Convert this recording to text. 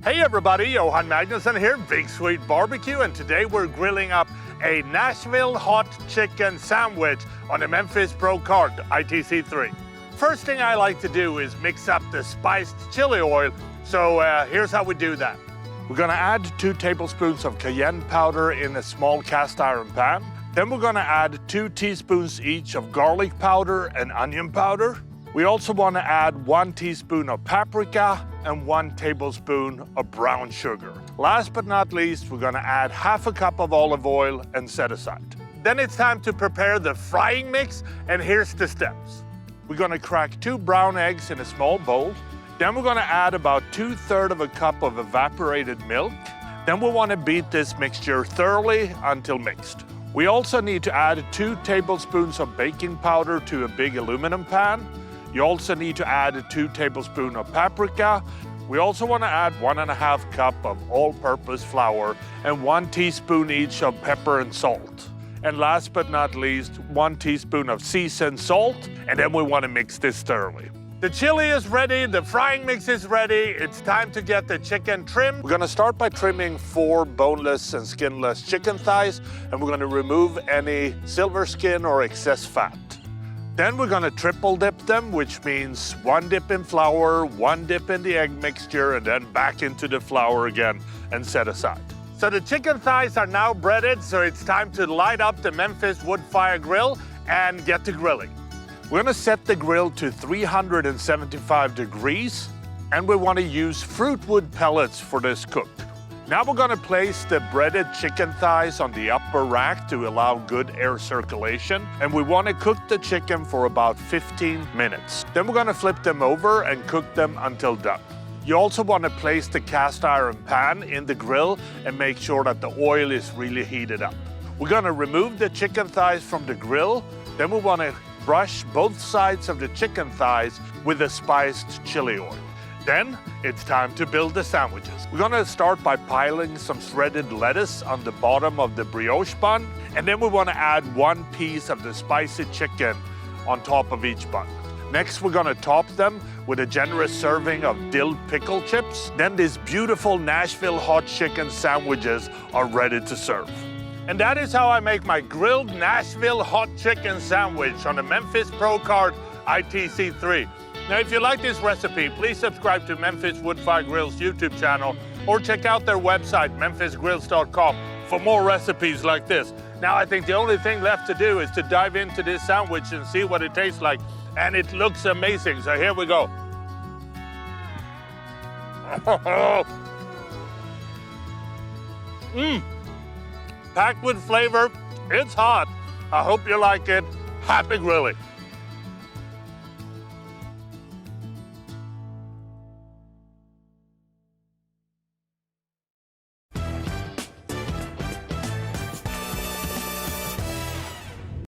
Hey everybody, Johan Magnusson here, Big Sweet Barbecue, and today we're grilling up a Nashville hot chicken sandwich on the Memphis Pro Cart ITC3. First thing I like to do is mix up the spiced chili oil, so here's how we do that. We're gonna add 2 tablespoons of cayenne powder in a small cast iron pan. Then we're gonna add 2 teaspoons each of garlic powder and onion powder. We also want to add 1 teaspoon of paprika and 1 tablespoon of brown sugar. Last but not least, we're going to add half a cup of olive oil and set aside. Then it's time to prepare the frying mix, and here's the steps. We're going to crack 2 brown eggs in a small bowl. Then we're going to add about 2/3 of a cup of evaporated milk. Then we want to beat this mixture thoroughly until mixed. We also need to add 2 tablespoons of baking powder to a big aluminum pan. You also need to add 2 tablespoons of paprika. We also want to add 1.5 cup of all-purpose flour and 1 teaspoon each of pepper and salt. And last but not least, 1 teaspoon of seasoned salt, and then we want to mix this thoroughly. The chili is ready, the frying mix is ready. It's time to get the chicken trimmed. We're gonna start by trimming 4 boneless and skinless chicken thighs, and we're gonna remove any silver skin or excess fat. Then we're gonna triple dip them, which means 1 dip in flour, 1 dip in the egg mixture, and then back into the flour again and set aside. So the chicken thighs are now breaded, so it's time to light up the Memphis wood fire grill and get to grilling. We're gonna set the grill to 375 degrees, and we wanna use fruit wood pellets for this cook. Now we're gonna place the breaded chicken thighs on the upper rack to allow good air circulation, and we wanna cook the chicken for about 15 minutes. Then we're gonna flip them over and cook them until done. You also wanna place the cast iron pan in the grill and make sure that the oil is really heated up. We're gonna remove the chicken thighs from the grill, then we wanna brush both sides of the chicken thighs with the spiced chili oil. Then it's time to build the sandwiches. We're gonna start by piling some shredded lettuce on the bottom of the brioche bun, and then we wanna add 1 piece of the spicy chicken on top of each bun. Next, we're gonna top them with a generous serving of dill pickle chips. Then these beautiful Nashville hot chicken sandwiches are ready to serve. And that is how I make my grilled Nashville hot chicken sandwich on the Memphis Pro Cart ITC3. Now, if you like this recipe, please subscribe to Memphis Woodfire Grill's YouTube channel or check out their website, memphisgrills.com, for more recipes like this. Now, I think the only thing left to do is to dive into this sandwich and see what it tastes like, and it looks amazing, so here we go. Packed with flavor, it's hot. I hope you like it. Happy grilling.